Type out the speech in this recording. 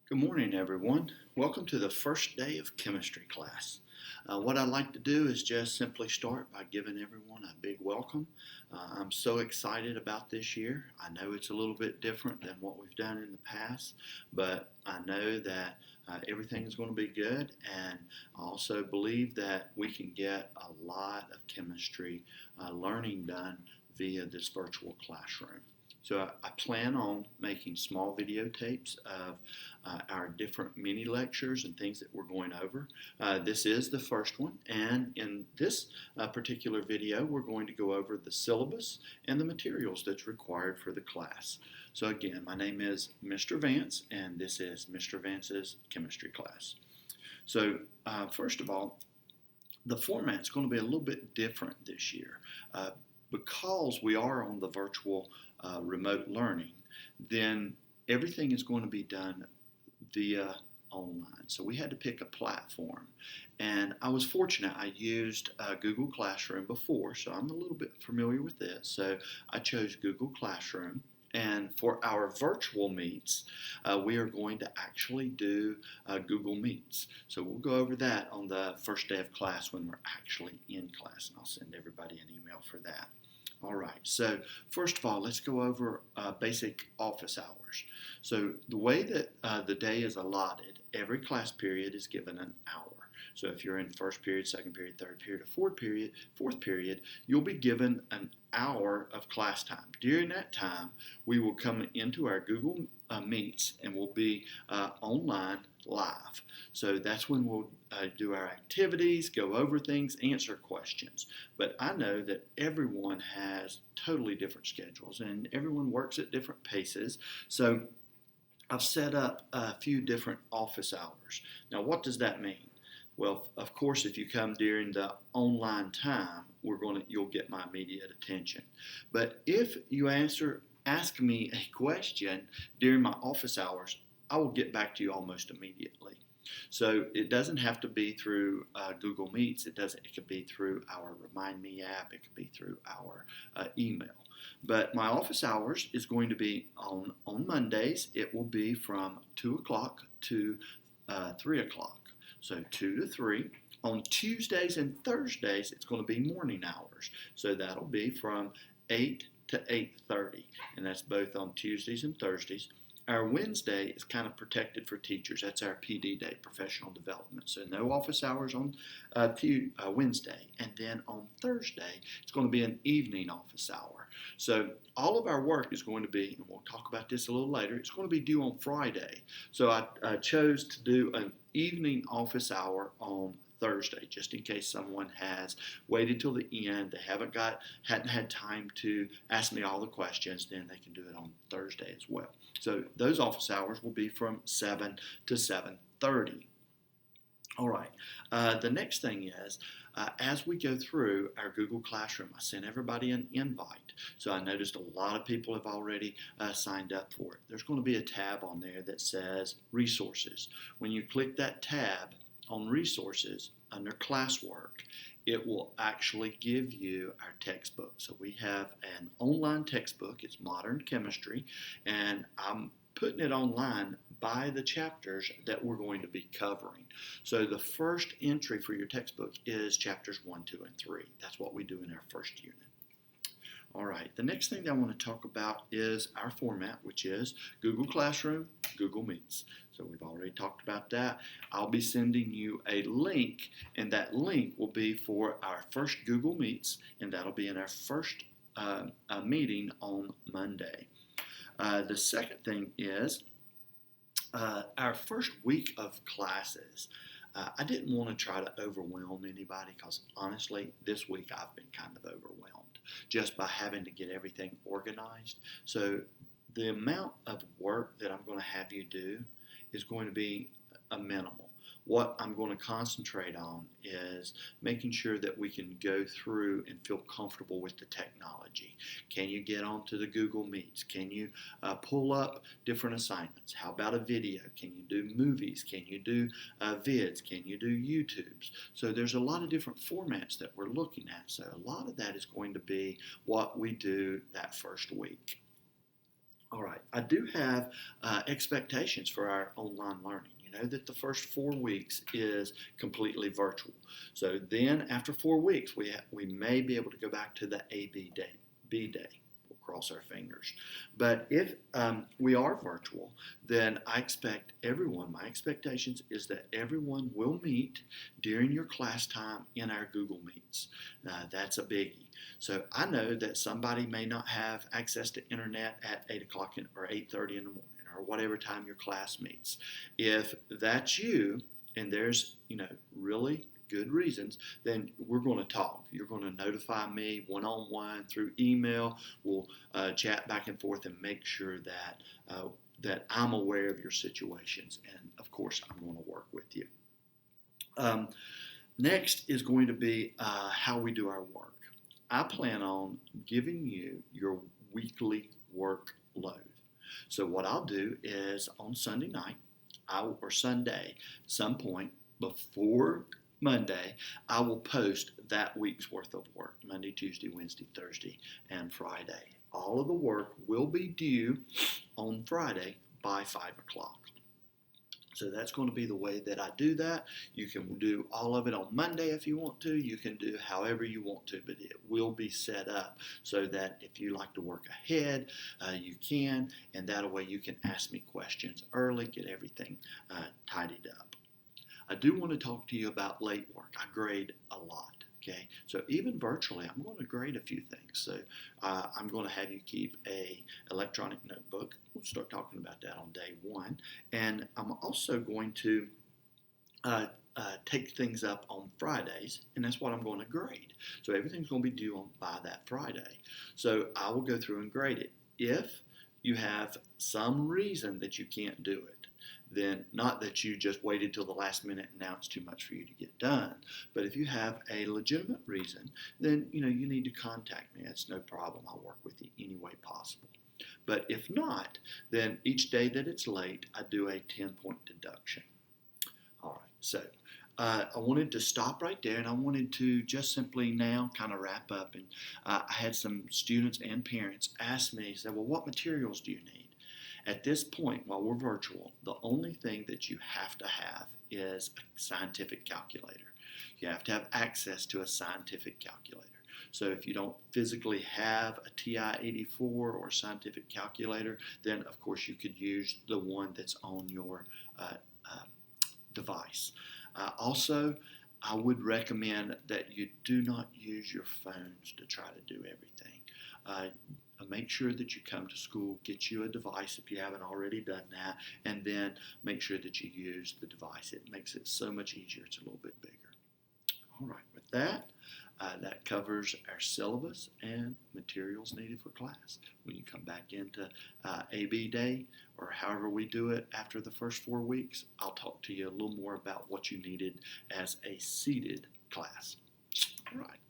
Good morning, everyone. Welcome to the first day of chemistry class. What I'd like to do is just simply start by giving everyone a big welcome. I'm so excited about this year. I know it's a little bit different than what we've done in the past, but I know that everything is going to be good, and I also believe that we can get a lot of chemistry learning done via this virtual classroom. So I plan on making small videotapes of our different mini lectures and things that we're going over. This is the first one, and in this particular video, we're going to go over the syllabus and the materials that's required for the class. So again, my name is Mr. Vance, and this is Mr. Vance's chemistry class. So first of all, the format's going to be a little bit different this year. Because we are on the virtual remote learning, then everything is going to be done via online. So we had to pick a platform. And I was fortunate. I used Google Classroom before, so I'm a little bit familiar with this. So I chose Google Classroom. And for our virtual meets, we are going to actually do Google Meets. So we'll go over that on the first day of class when we're actually in class, and I'll send everybody an email for that. All right, so first of all, let's go over basic office hours. So the way that the day is allotted, every class period is given an hour. So if you're in first period, second period, third period, or fourth period, you'll be given an hour of class time. During that time, we will come into our Google Meets and we'll be online live. So that's when we'll do our activities, go over things, answer questions. But I know that everyone has totally different schedules and everyone works at different paces. So I've set up a few different office hours. Now, what does that mean? Well, of course, if you come during the online time, you'll get my immediate attention. But if you ask me a question during my office hours, I will get back to you almost immediately. So it doesn't have to be through Google Meets. It could be through our Remind Me app. It could be through our email. But my office hours is going to be on Mondays. It will be from 2 o'clock to 3 o'clock. So 2 to 3. On Tuesdays and Thursdays, it's going to be morning hours. So that'll be from 8 to 8:30, and that's both on Tuesdays and Thursdays. Our Wednesday is kind of protected for teachers. That's our PD day, professional development. So no office hours on Wednesday. And then on Thursday, it's going to be an evening office hour. So all of our work is going to be, and we'll talk about this a little later, it's going to be due on Friday. So I chose to do an evening office hour on Thursday, just in case someone has waited till the end, they hadn't had time to ask me all the questions, then they can do it on Thursday as well. So those office hours will be from 7 to 7:30. All right. The next thing is, as we go through our Google Classroom, I sent everybody an invite. So I noticed a lot of people have already signed up for it. There's going to be a tab on there that says Resources. When you click that tab on Resources under Classwork, it will actually give you our textbook. So we have an online textbook. It's Modern Chemistry, and I'm putting it online by the chapters that we're going to be covering. So the first entry for your textbook is chapters 1, 2, and 3. That's what we do in our first unit. All right, the next thing that I want to talk about is our format, which is Google Classroom, Google Meets. So we've already talked about that. I'll be sending you a link, and that link will be for our first Google Meets, and that'll be in our first meeting on Monday. The second thing is our first week of classes. I didn't want to try to overwhelm anybody because honestly, this week I've been kind of overwhelmed just by having to get everything organized. So the amount of work that I'm going to have you do is going to be a minimal. What I'm going to concentrate on is making sure that we can go through and feel comfortable with the technology. Can you get onto the Google Meets? Can you pull up different assignments? How about a video? Can you do movies? Can you do vids? Can you do YouTubes? So there's a lot of different formats that we're looking at. So a lot of that is going to be what we do that first week. All right, I do have expectations for our online learning. You know that the first 4 weeks is completely virtual. So then, after 4 weeks, we may be able to go back to the AB day, B day. We'll cross our fingers. But if we are virtual, then I expect everyone. My expectations is that everyone will meet during your class time in our Google Meets. That's a biggie. So I know that somebody may not have access to internet at 8 o'clock or 8:30 in the morning or whatever time your class meets. If that's you and there's, really good reasons, then we're going to talk. You're going to notify me one-on-one through email. We'll chat back and forth and make sure that I'm aware of your situations. And of course, I'm going to work with you. Next is going to be how we do our work. I plan on giving you your weekly workload. So what I'll do is on Sunday night, or Sunday, some point before Monday, I will post that week's worth of work, Monday, Tuesday, Wednesday, Thursday, and Friday. All of the work will be due on Friday by 5 o'clock. So that's going to be the way that I do that. You can do all of it on Monday if you want to. You can do however you want to, but it will be set up so that if you like to work ahead, you can, and that way you can ask me questions early, get everything tidied up. I do want to talk to you about late work. I grade a lot. Okay, so even virtually, I'm going to grade a few things. So I'm going to have you keep a electronic notebook. We'll start talking about that on day one. And I'm also going to take things up on Fridays, and that's what I'm going to grade. So everything's going to be due by that Friday. So I will go through and grade it. If you have some reason that you can't do it, then not that you just waited till the last minute and now it's too much for you to get done. But if you have a legitimate reason, then you need to contact me. That's no problem. I'll work with you any way possible. But if not, then each day that it's late, I do a 10-point deduction. All right, so I wanted to stop right there, and I wanted to just simply now kind of wrap up. And I had some students and parents ask me, say, well, what materials do you need? At this point, while we're virtual, the only thing that you have to have is a scientific calculator. You have to have access to a scientific calculator. So if you don't physically have a TI-84 or a scientific calculator, then of course you could use the one that's on your device. Also, I would recommend that you do not use your phones to try to do everything. Make sure that you come to school, get you a device if you haven't already done that, and then make sure that you use the device. It makes it so much easier. It's a little bit bigger. All right, with that, that covers our syllabus and materials needed for class. When you come back into AB Day, or however we do it after the first 4 weeks, I'll talk to you a little more about what you needed as a seated class. All right.